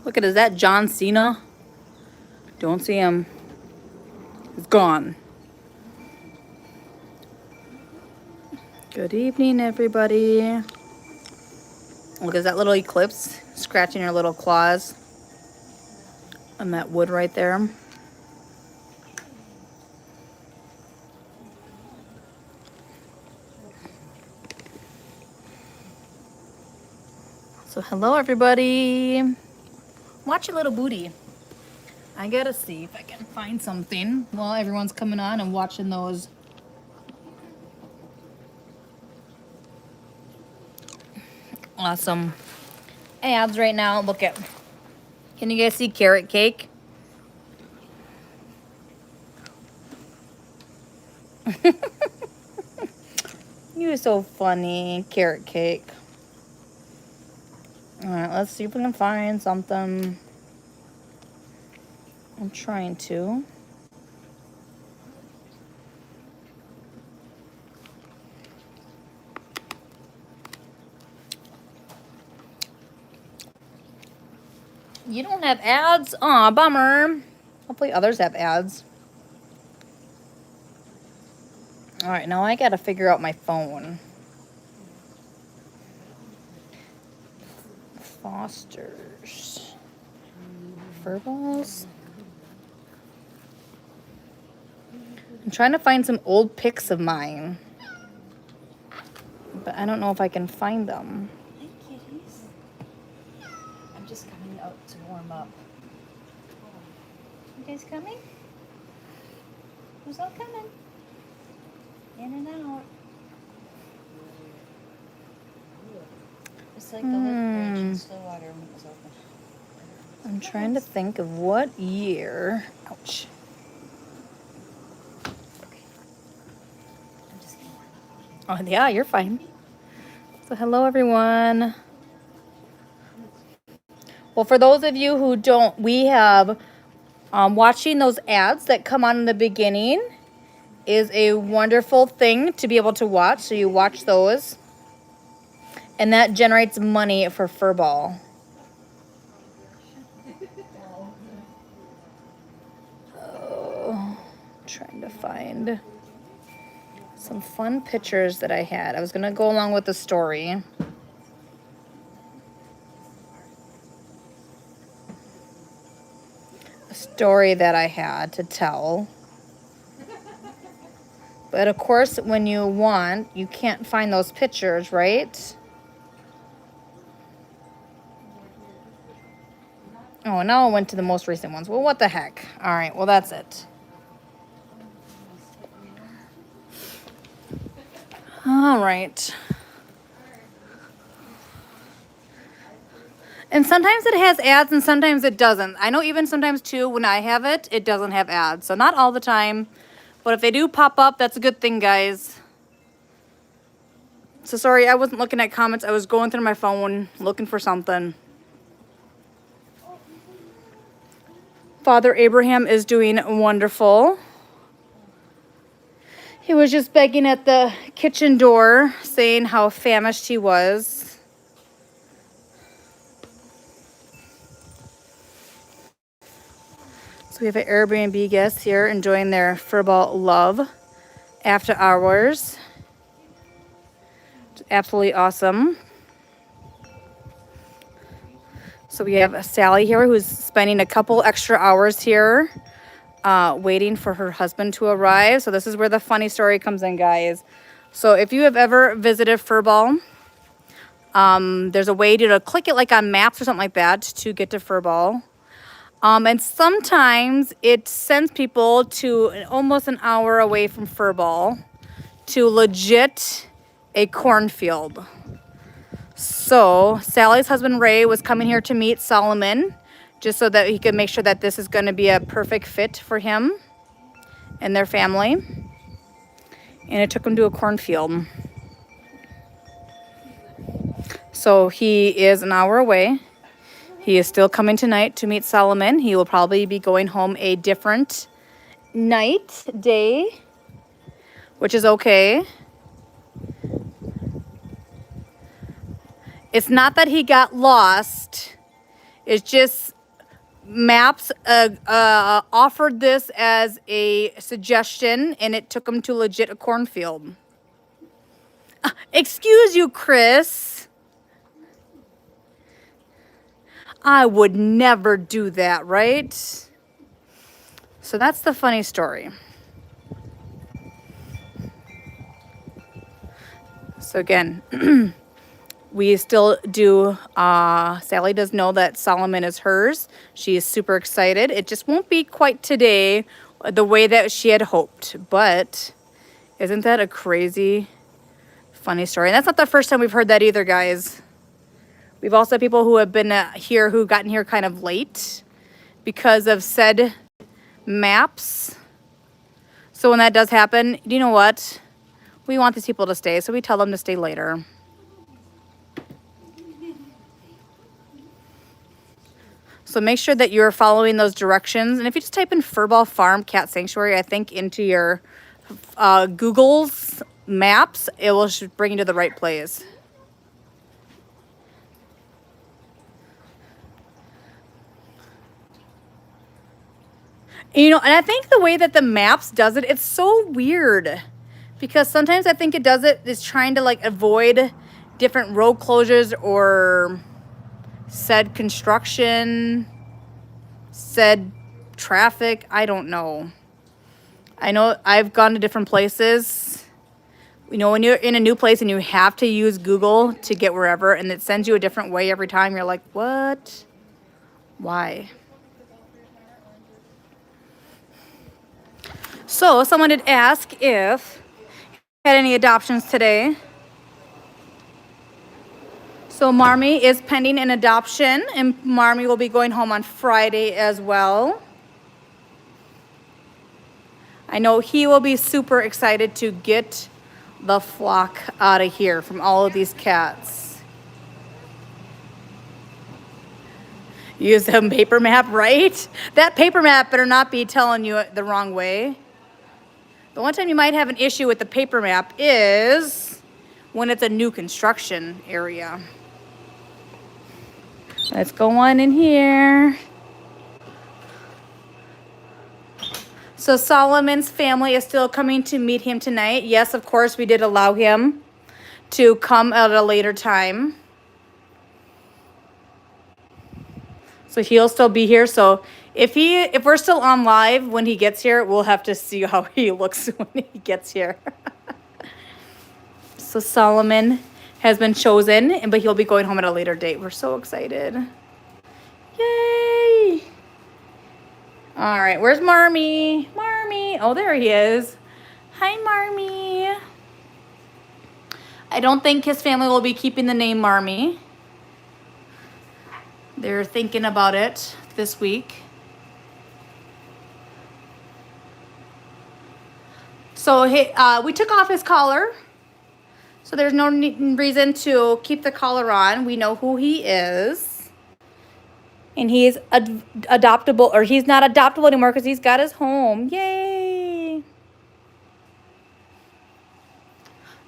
Look at, is that John Cena? Don't see him. He's gone. Good evening, everybody. Look, is that little eclipse scratching her little claws on that wood right there? So hello, everybody. Watch your little booty. I gotta see if I can find something while everyone's coming on and watching those awesome ads right now. Look at, can you guys see carrot cake? You're so funny, carrot cake. All right, let's see if we can find something. I'm trying to. You don't have ads? Aw, bummer. Hopefully others have ads. All right, now I gotta figure out my phone. Foster's. Furballs. I'm trying to find some old pics of mine, but I don't know if I can find them. Hey, kitties. I'm just coming out to warm up. You guys coming? Who's all coming? In and out. It's like the lift bridge in Stillwater when it was open. I'm trying to think of what year. Ouch. I'm just gonna warm up. Oh, yeah, you're fine. So hello, everyone. Well, for those of you who don't, we have watching those ads that come on in the beginning is a wonderful thing to be able to watch. So you watch those, and that generates money for Furball. Oh, trying to find some fun pictures that I had. I was gonna go along with the story. A story that I had to tell. But of course, when you want, you can't find those pictures, right? Oh, now I went to the most recent ones. Well, what the heck? All right, well, that's it. All right. And sometimes it has ads and sometimes it doesn't. I know even sometimes too, when I have it, it doesn't have ads. So not all the time, but if they do pop up, that's a good thing, guys. So sorry, I wasn't looking at comments. I was going through my phone looking for something. Father Abraham is doing wonderful. He was just begging at the kitchen door, saying how famished he was. So we have an Airbnb guest here enjoying their Furball love after hours. It's absolutely awesome. So we have Sally here who's spending a couple extra hours here waiting for her husband to arrive. So this is where the funny story comes in, guys. So if you have ever visited Furball, there's a way to click it like on maps or something like that to get to Furball. And sometimes it sends people to almost an hour away from Furball to legit a cornfield. So Sally's husband Ray was coming here to meet Solomon just so that he could make sure that this is going to be a perfect fit for him and their family. And it took him to a cornfield. So he is an hour away. He is still coming tonight to meet Solomon. He will probably be going home a different day, which is okay. It's not that he got lost. It's just Maps offered this as a suggestion, and it took them to legit a cornfield. Excuse you, Chris. I would never do that, right? So that's the funny story. So again, we still do, Sally does know that Solomon is hers. She is super excited. It just won't be quite today the way that she had hoped. But isn't that a crazy, funny story? And that's not the first time we've heard that either, guys. We've also had people who have been here who gotten here kind of late because of said maps. So when that does happen, you know what? We want these people to stay, so we tell them to stay later. So make sure that you're following those directions. And if you just type in Furball Farm Cat Sanctuary, I think, into your Google's maps, it will bring you to the right place. You know, and I think the way that the maps does it, it's so weird. Because sometimes I think it does it is trying to like avoid different road closures or said construction, said traffic. I don't know. I know I've gone to different places. You know, when you're in a new place and you have to use Google to get wherever, and it sends you a different way every time, you're like, what? Why? So someone did ask if had any adoptions today. So Marmy is pending an adoption, and Marmy will be going home on Friday as well. I know he will be super excited to get the flock out of here from all of these cats. Use a paper map, right? That paper map better not be telling you it the wrong way. The one time you might have an issue with the paper map is when it's a new construction area. Let's go on in here. So Solomon's family is still coming to meet him tonight. Yes, of course, we did allow him to come at a later time. So he'll still be here. So if we're still on live when he gets here, we'll have to see how he looks when he gets here. So Solomon has been chosen, but he'll be going home at a later date. We're so excited. Yay! All right, where's Marmy? Marmy. Oh, there he is. Hi, Marmy. I don't think his family will be keeping the name Marmy. They're thinking about it this week. So we took off his collar. So there's no reason to keep the collar on. We know who he is. And he's adoptable, or he's not adoptable anymore because he's got his home. Yay!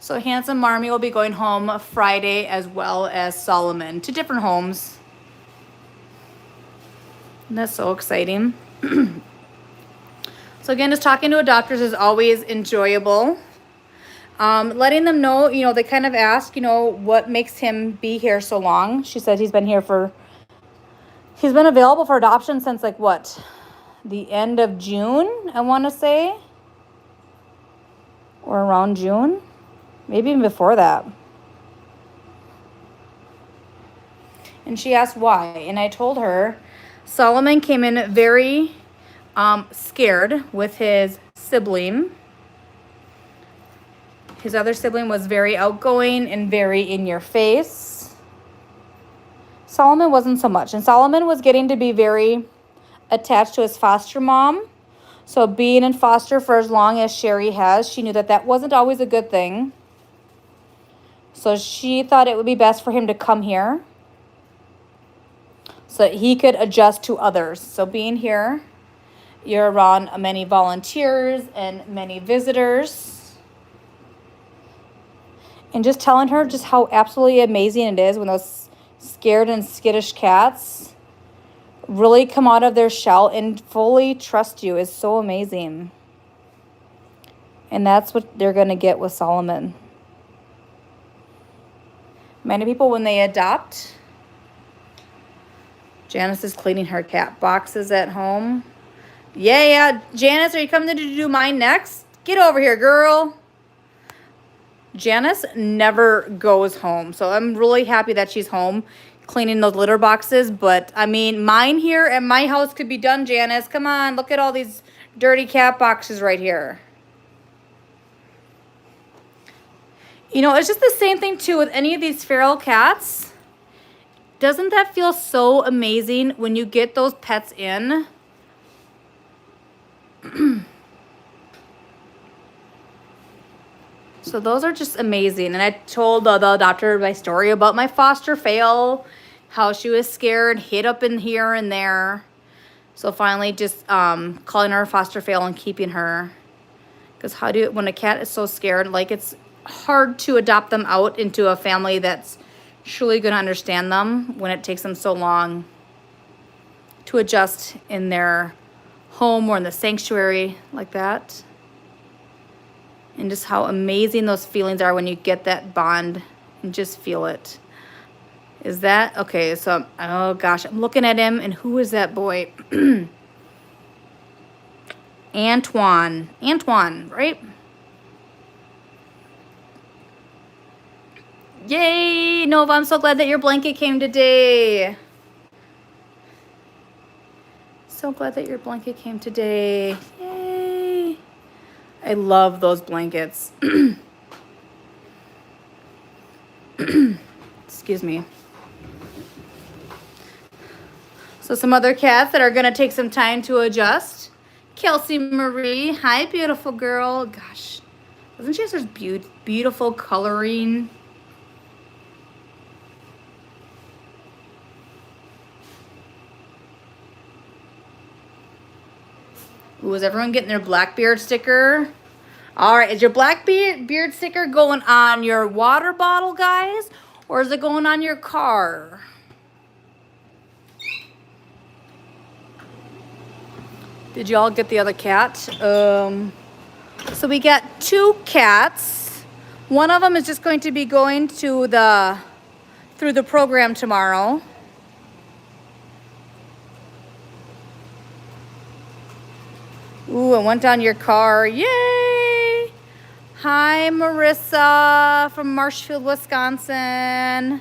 So handsome Marmy will be going home Friday as well as Solomon to different homes. And that's so exciting. So again, just talking to adopters is always enjoyable. Letting them know, you know, they kind of ask, you know, what makes him be here so long. She said he's been available for adoption since like what? The end of June, I want to say. Or around June. Maybe even before that. And she asked why. And I told her Solomon came in very scared with his sibling. His other sibling was very outgoing and very in your face. Solomon wasn't so much. And Solomon was getting to be very attached to his foster mom. So being in foster for as long as Sherry has, she knew that that wasn't always a good thing. So she thought it would be best for him to come here so that he could adjust to others. So being here, you're around many volunteers and many visitors. And just telling her just how absolutely amazing it is when those scared and skittish cats really come out of their shell and fully trust you is so amazing. And that's what they're going to get with Solomon. Many people, when they adopt, Janice is cleaning her cat boxes at home. Yeah. Janice, are you coming to do mine next? Get over here, girl. Janice never goes home. So I'm really happy that she's home cleaning those litter boxes. But, I mean, mine here at my house could be done, Janice. Come on, look at all these dirty cat boxes right here. You know, it's just the same thing, too, with any of these feral cats. Doesn't that feel so amazing when you get those pets in? So those are just amazing. And I told the adopter my story about my foster fail, how she was scared, hid up in here and there. So finally just calling her a foster fail and keeping her. Because when a cat is so scared, like it's hard to adopt them out into a family that's truly going to understand them when it takes them so long to adjust in their home or in the sanctuary like that. And just how amazing those feelings are when you get that bond and just feel it. Is that, okay, so, oh gosh, I'm looking at him, and who is that boy? Antoine, right? Yay, Nova, I'm so glad that your blanket came today. So glad that your blanket came today. Yay. I love those blankets. Excuse me. So some other cats that are going to take some time to adjust. Kelsey Marie. Hi, beautiful girl. Gosh. Doesn't she have such beautiful coloring? Ooh, is everyone getting their Blackbeard sticker? All right, is your Blackbeard sticker going on your water bottle, guys? Or is it going on your car? Did you all get the other cat? So we got 2 cats. One of them is just going to be going to through the program tomorrow. Ooh, it went on your car. Yay! Hi, Marissa from Marshfield, Wisconsin.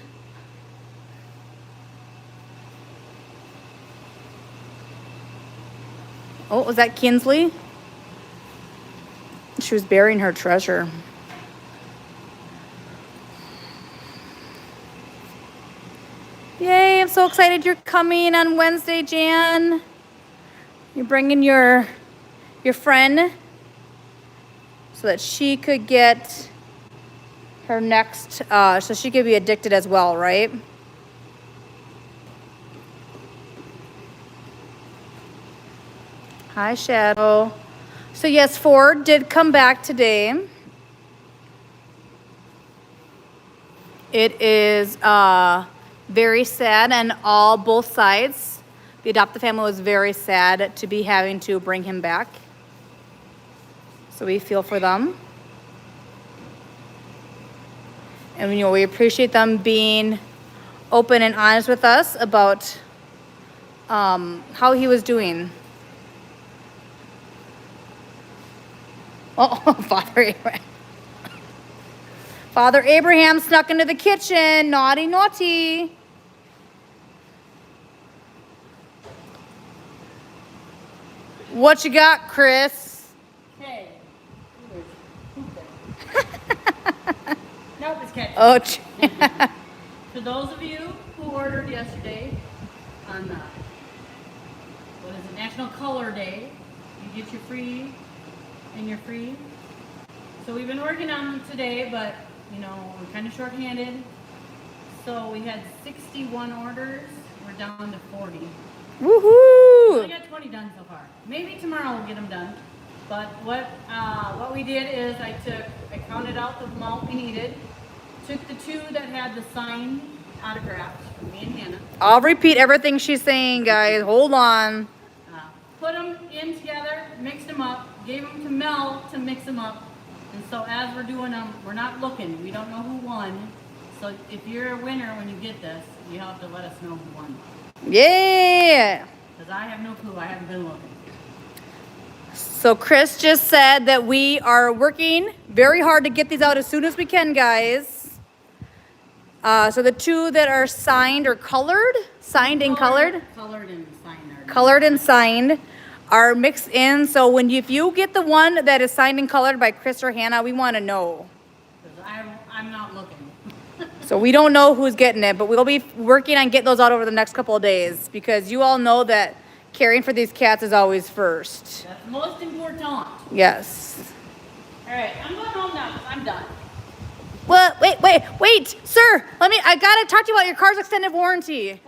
Oh, was that Kinsley? She was burying her treasure. Yay, I'm so excited you're coming on Wednesday, Jan. You're bringing your friend so that she could get her next, so she could be addicted as well, right? Hi, Shadow. So yes, Ford did come back today. It is very sad, and both sides. The adoptive family was very sad to be having to bring him back. So we feel for them. And we appreciate them being open and honest with us about how he was doing. Oh, Father Abraham snuck into the kitchen. Naughty, naughty. What you got, Chris? Hey. Nope, it's catching. Oh, For those of you who ordered yesterday on National Color Day, you get your free and your free. So we've been working on them today, but we're kind of short-handed. So we had 61 orders. We're down to 40. Woohoo! We got 20 done so far. Maybe tomorrow we'll get them done. But what we did is I counted out the amount we needed. Took the 2 that had the signed autographs from me and Hannah. I'll repeat everything she's saying, guys. Hold on. Put them in together, mixed them up, gave them to Mel to mix them up. And so as we're doing them, we're not looking. We don't know who won. So if you're a winner when you get this, you have to let us know who won. Yeah. Because I have no clue. I haven't been looking. So Chris just said that we are working very hard to get these out as soon as we can, guys. So the two that are signed or colored, signed and colored, Colored and signed. colored and signed are mixed in. So if you get the one that is signed and colored by Chris or Hannah, we want to know. Because I'm not looking. So we don't know who's getting it, but we'll be working on getting those out over the next couple of days because you all know that caring for these cats is always first. That's most important. Yes. All right, I'm going home now. I'm done. Well, wait, sir. I gotta talk to you about your car's extended warranty.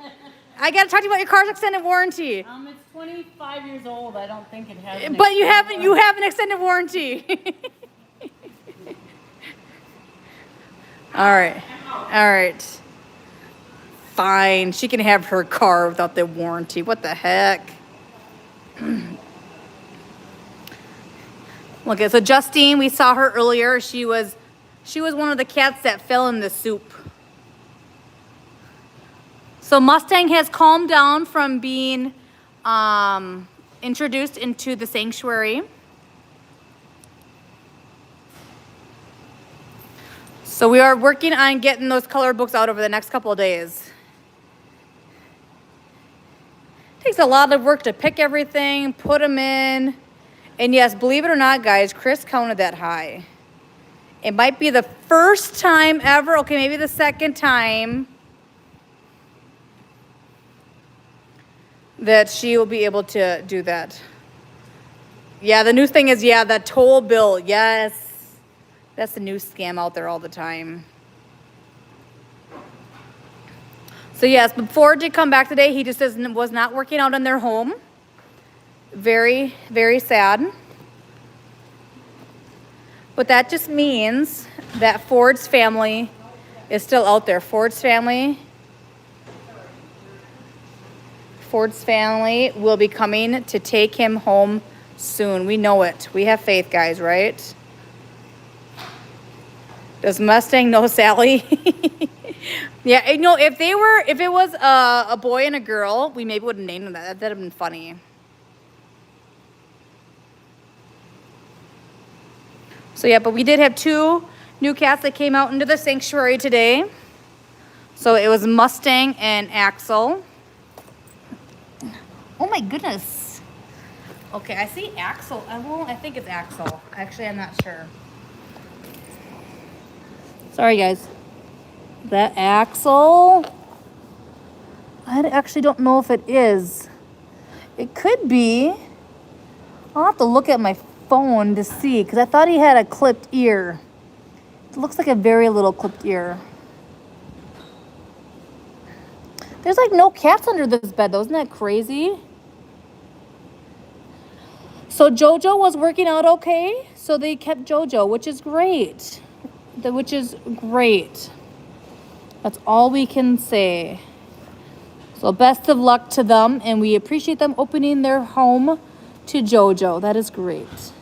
I gotta talk to you about your car's extended warranty. It's 25 years old. I don't think it has. But you have an extended warranty. All right. Fine. She can have her car without the warranty. What the heck? Look, so Justine, we saw her earlier. She was one of the cats that fell in the soup. So Mustang has calmed down from being introduced into the sanctuary. So we are working on getting those color books out over the next couple of days. Takes a lot of work to pick everything, put them in. And yes, believe it or not, guys, Chris counted that high. It might be the first time ever, okay, maybe the second time that she will be able to do that. Yeah, the new thing is, the toll bill. Yes. That's the new scam out there all the time. So yes, but Ford did come back today. He just was not working out in their home. Very, very sad. But that just means that Ford's family is still out there. Ford's family will be coming to take him home soon. We know it. We have faith, guys, right? Does Mustang know Sally? Yeah, if it was a boy and a girl, we maybe would have named them that. That'd have been funny. So yeah, but we did have 2 new cats that came out into the sanctuary today. So it was Mustang and Axel. Oh my goodness. Okay, I see Axel. I think it's Axel. Actually, I'm not sure. Sorry, guys. That Axel? I actually don't know if it is. It could be. I'll have to look at my phone to see, because I thought he had a clipped ear. It looks like a very little clipped ear. There's like no cats under this bed, though. Isn't that crazy? So Jojo was working out okay. So they kept Jojo, which is great. That's all we can say. So best of luck to them, and we appreciate them opening their home to Jojo. That is great.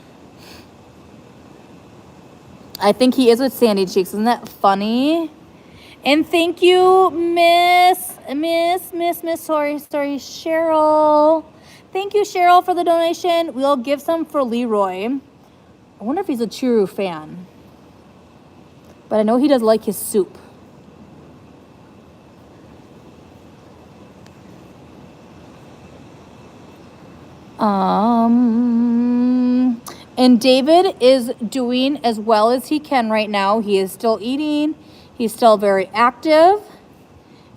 I think he is with Sandy Cheeks. Isn't that funny? And thank you, sorry, Cheryl. Thank you, Cheryl, for the donation. We'll give some for Leroy. I wonder if he's a Chiru fan. But I know he does like his soup. And David is doing as well as he can right now. He is still eating. He's still very active.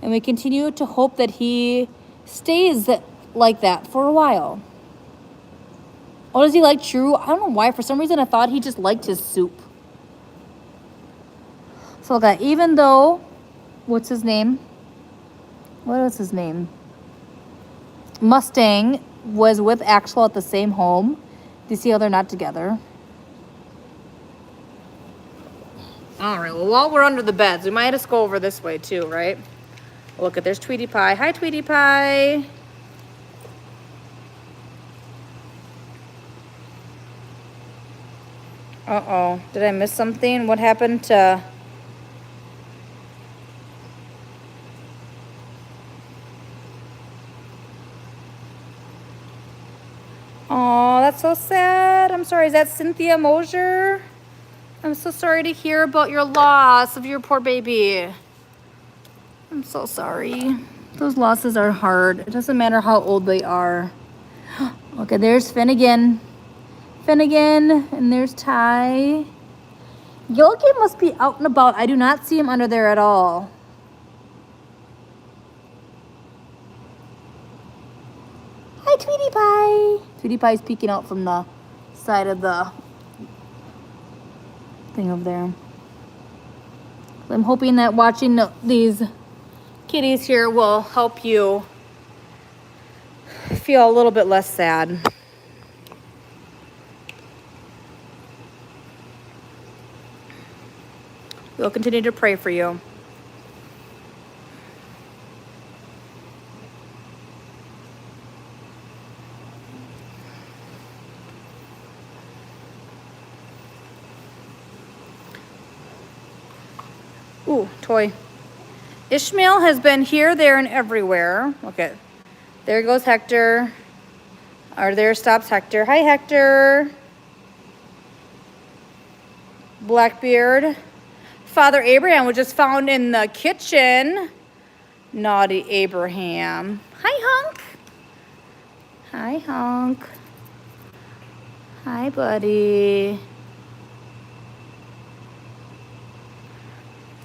And we continue to hope that he stays like that for a while. Oh, does he like True? I don't know why. For some reason, I thought he just liked his soup. So, okay, even though, what's his name? What is his name? Mustang was with Axel at the same home. Do you see how they're not together? All right, well, while we're under the beds, we might just go over this way too, right? Look at, there's Tweety Pie. Hi, Tweety Pie. Uh-oh, did I miss something? What happened to... Oh, that's so sad. I'm sorry. Is that Cynthia Mosier? I'm so sorry to hear about your loss of your poor baby. I'm so sorry. Those losses are hard. It doesn't matter how old they are. Okay, there's Finnegan. Finnegan, and there's Ty. Yogi must be out and about. I do not see him under there at all. Hi, Tweety Pie. Tweety Pie's peeking out from the side of the thing over there. I'm hoping that watching these kitties here will help you feel a little bit less sad. We'll continue to pray for you. Ooh, toy. Ishmael has been here, there, and everywhere. Okay, there goes Hector. Or there stops Hector. Hi, Hector. Blackbeard. Father Abraham was just found in the kitchen. Naughty Abraham. Hi, Hunk. Hi, Hunk. Hi, buddy.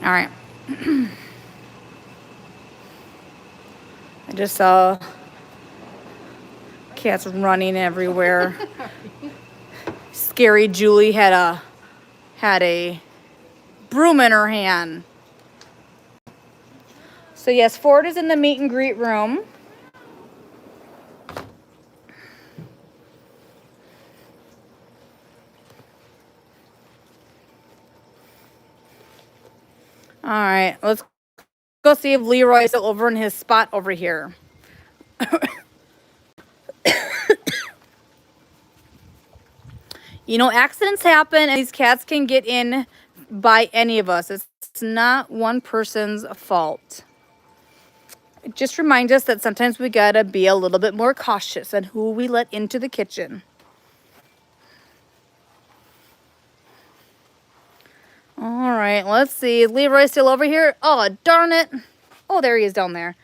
All right. I just saw cats running everywhere. Scary Julie had a broom in her hand. So yes, Ford is in the meet and greet room. All right, let's go see if Leroy's still over in his spot over here. You know, accidents happen and these cats can get in by any of us. It's not one person's fault. It just reminds us that sometimes we gotta be a little bit more cautious on who we let into the kitchen. All right, let's see. Is Leroy still over here? Oh, darn it. Oh, there he is down there.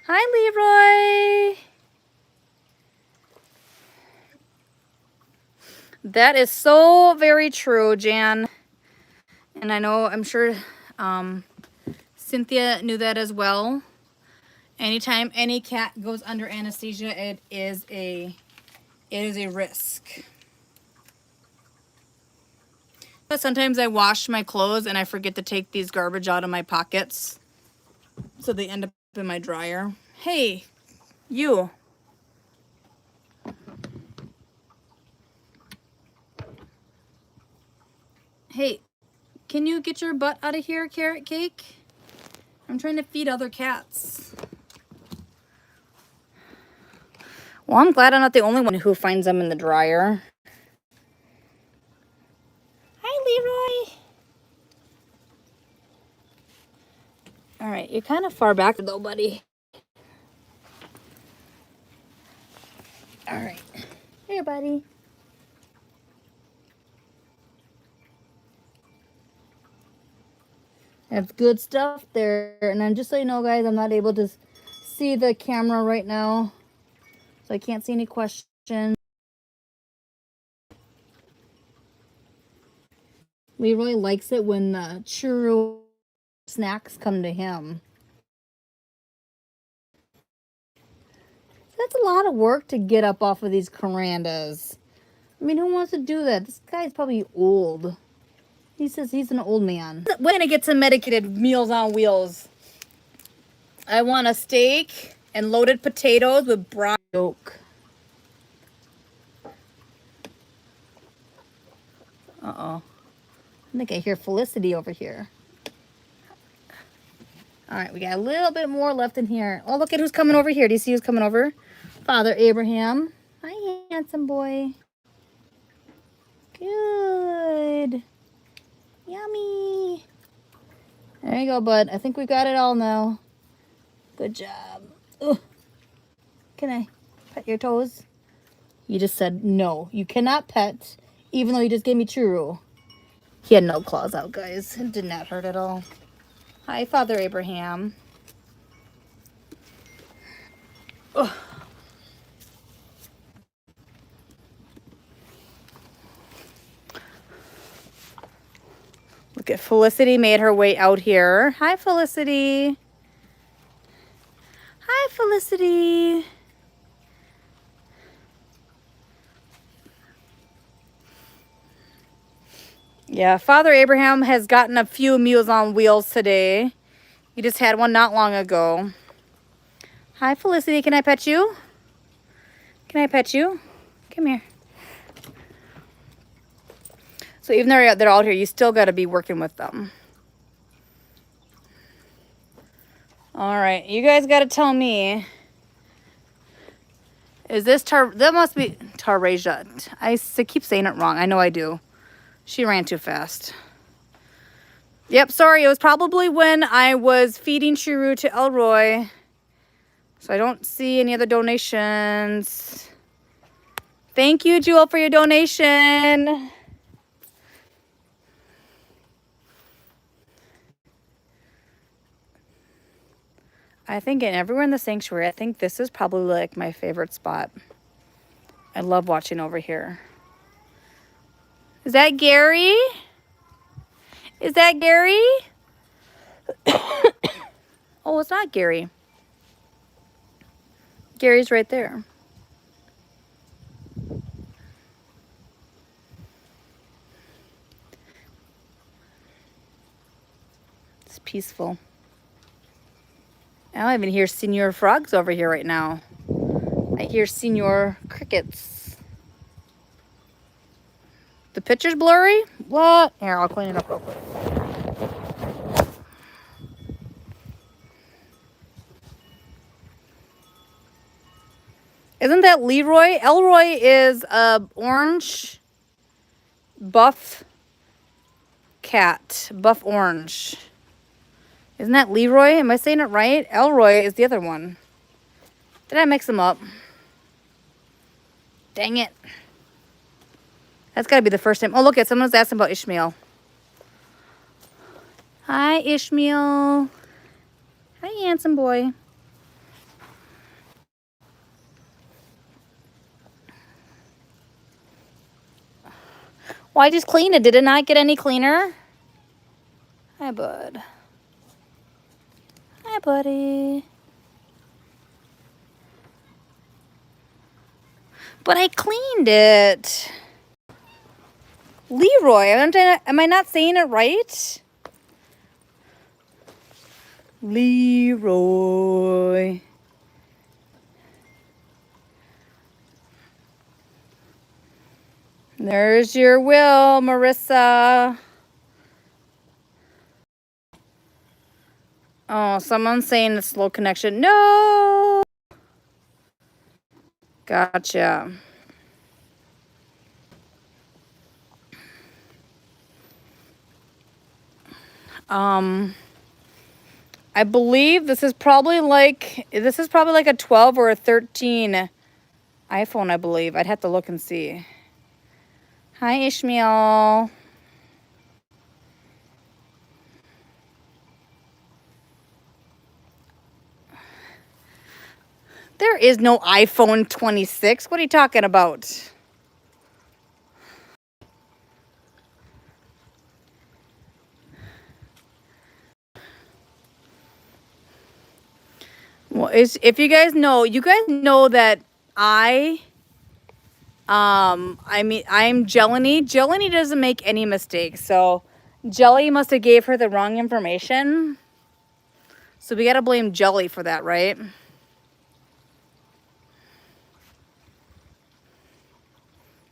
Hi, Leroy. That is so very true, Jan. And I know, I'm sure Cynthia knew that as well. Anytime any cat goes under anesthesia, it is a risk. But sometimes I wash my clothes and I forget to take these garbage out of my pockets. So they end up in my dryer. Hey, you. Hey, can you get your butt out of here, Carrot Cake? I'm trying to feed other cats. Well, I'm glad I'm not the only one who finds them in the dryer. Hi, Leroy. All right, you're kind of far back though, buddy. All right. Here, buddy. That's good stuff there. And I'm just so you know, guys, I'm not able to see the camera right now. So I can't see any questions. Leroy likes it when the churro snacks come to him. That's a lot of work to get up off of these carandas. I mean, who wants to do that? This guy's probably old. He says he's an old man. We're gonna get some medicated Meals on Wheels. I want a steak and loaded potatoes with brown yolk. Uh-oh. I think I hear Felicity over here. All right, we got a little bit more left in here. Oh, look at who's coming over here. Do you see who's coming over? Father Abraham. Hi, handsome boy. Good. Yummy. There you go, bud. I think we got it all now. Good job. Ugh. Can I pet your toes? You just said no. You cannot pet, even though you just gave me churro. He had no claws out, guys. It did not hurt at all. Hi, Father Abraham. Ugh. Look at Felicity made her way out here. Hi, Felicity. Hi, Felicity. Yeah, Father Abraham has gotten a few Meals on Wheels today. He just had one not long ago. Hi, Felicity. Can I pet you? Can I pet you? Come here. So even though they're all here, you still got to be working with them. All right, you guys got to tell me. Is this that must be Tarasia. I keep saying it wrong. I know I do. She ran too fast. Yep, sorry. It was probably when I was feeding Chiru to Elroy. So I don't see any other donations. Thank you, Jewel, for your donation. I think everywhere in the sanctuary, I think this is probably like my favorite spot. I love watching over here. Is that Gary? Is that Gary? Oh, it's not Gary. Gary's right there. It's peaceful. I don't even hear Senior Frogs over here right now. I hear Senior Crickets. The picture's blurry? What? Here, I'll clean it up real quick. Isn't that Leroy? Elroy is a orange buff cat. Buff orange. Isn't that Leroy? Am I saying it right? Elroy is the other one. Did I mix them up? Dang it. That's got to be the first time. Oh, look at someone's asking about Ishmael. Hi, Ishmael. Hi, handsome boy. Well, I just cleaned it. Did it not get any cleaner? Hi, bud. Hi, buddy. But I cleaned it. Leroy. Am I not saying it right? Leroy. There's your will, Marissa. Oh, someone's saying it's slow connection. No. Gotcha. I believe this is probably like a 12 or a 13 iPhone, I believe. I'd have to look and see. Hi, Ishmael. There is no iPhone 26. What are you talking about? Well, if you guys know that I'm Jelani. Jelani doesn't make any mistakes. So Jelly must have gave her the wrong information. So we got to blame Jelly for that, right?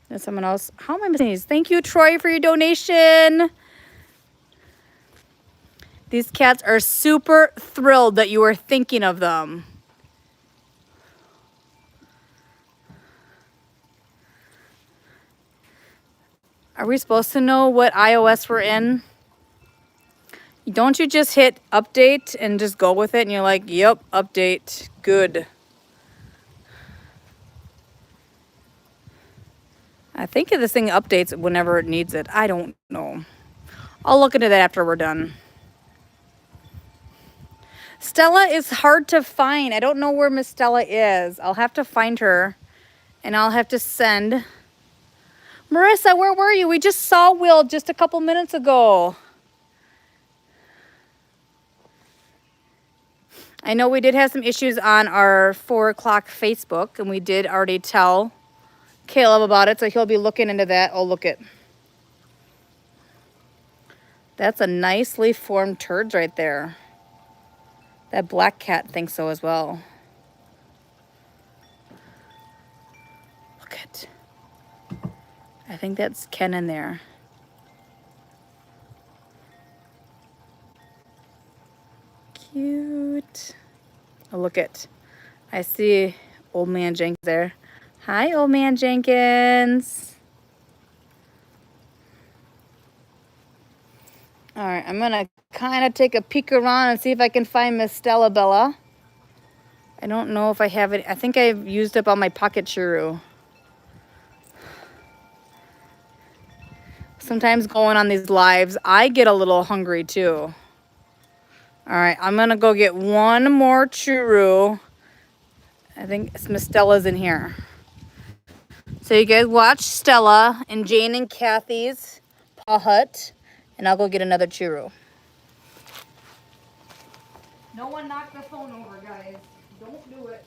There's someone else. How am I missing these? Thank you, Troy, for your donation. These cats are super thrilled that you are thinking of them. Are we supposed to know what iOS we're in? Don't you just hit update and just go with it and you're like, yep, update, good. I think this thing updates whenever it needs it. I don't know. I'll look into that after we're done. Stella is hard to find. I don't know where Miss Stella is. I'll have to find her and I'll have to send. Marissa, where were you? We just saw Will just a couple minutes ago. I know we did have some issues on our 4 o'clock Facebook, and we did already tell Caleb about it, so he'll be looking into that. Oh, look it. That's a nicely formed turd right there. That black cat thinks so as well. Look it. I think that's Ken in there. Cute. Oh, look it. I see Old Man Jenkins there. Hi, Old Man Jenkins. All right, I'm going to kind of take a peek around and see if I can find Miss Stella Bella. I don't know if I have it. I think I've used up all my pocket churro. Sometimes going on these lives, I get a little hungry too. All right, I'm going to go get one more churro. I think Miss Stella's in here. So you guys watch Stella and Jane and Kathy's Paw Hut, and I'll go get another churro. No one knock the phone over, guys. Don't do it.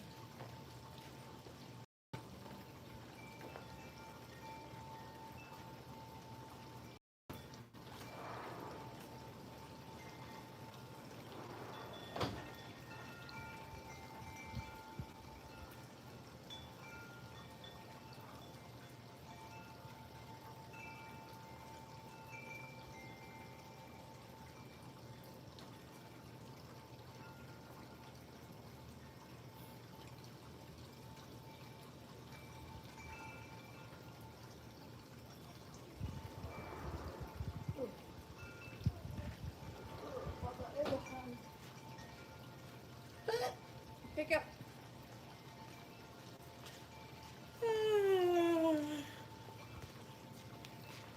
Pick up.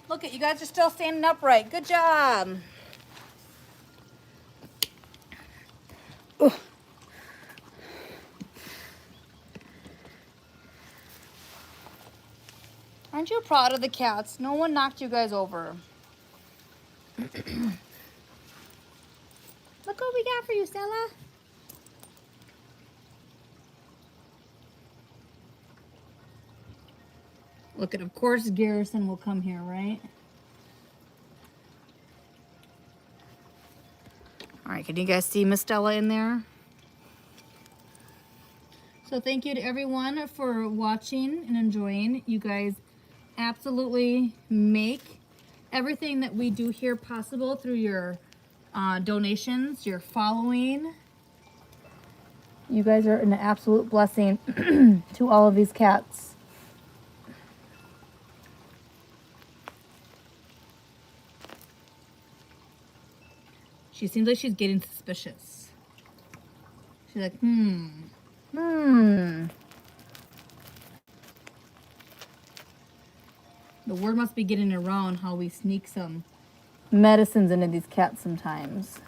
Look at you guys are still standing upright. Good job. Ooh. Aren't you proud of the cats? No one knocked you guys over. Look what we got for you, Stella. Look at, of course, Garrison will come here, right? All right, can you guys see Miss Stella in there? So thank you to everyone for watching and enjoying. You guys absolutely make everything that we do here possible through your donations, your following. You guys are an absolute blessing to all of these cats. She seems like she's getting suspicious. She's like, The word must be getting around how we sneak some medicines into these cats sometimes.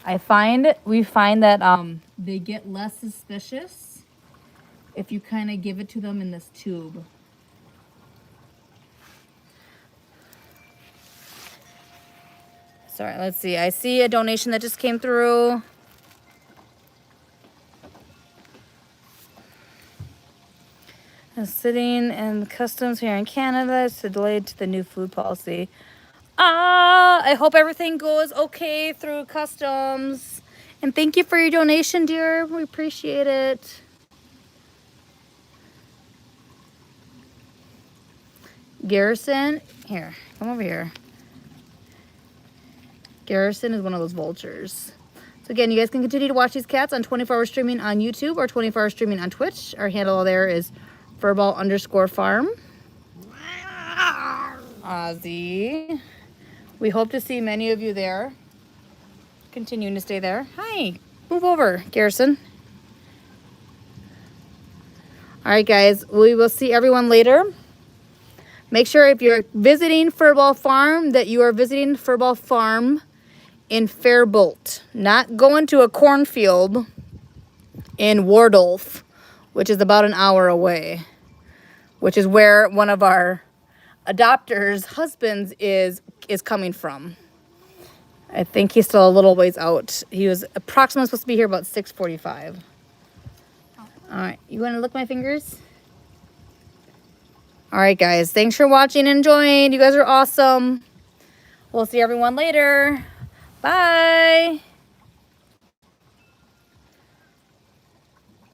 We find that they get less suspicious if you kind of give it to them in this tube. Sorry, let's see. I see a donation that just came through. Sitting in customs here in Canada is delayed to the new food policy. I hope everything goes okay through customs. And thank you for your donation, dear. We appreciate it. Garrison, here, come over here. Garrison is one of those vultures. So again, you guys can continue to watch these cats on 24-hour streaming on YouTube or 24-hour streaming on Twitch. Our handle there is furball_farm. Ozzy. We hope to see many of you there. Continuing to stay there. Hi. Move over, Garrison. All right, guys. We will see everyone later. Make sure if you're visiting Furball Farm that you are visiting Furball Farm in Fairbolt, not going to a cornfield in Wardolph, which is about an hour away, which is where one of our adopters' husbands is coming from. I think he's still a little ways out. He was approximately supposed to be here about 6:45. All right, you want to lick my fingers? All right, guys, thanks for watching and enjoying. You guys are awesome. We'll see everyone later. Bye.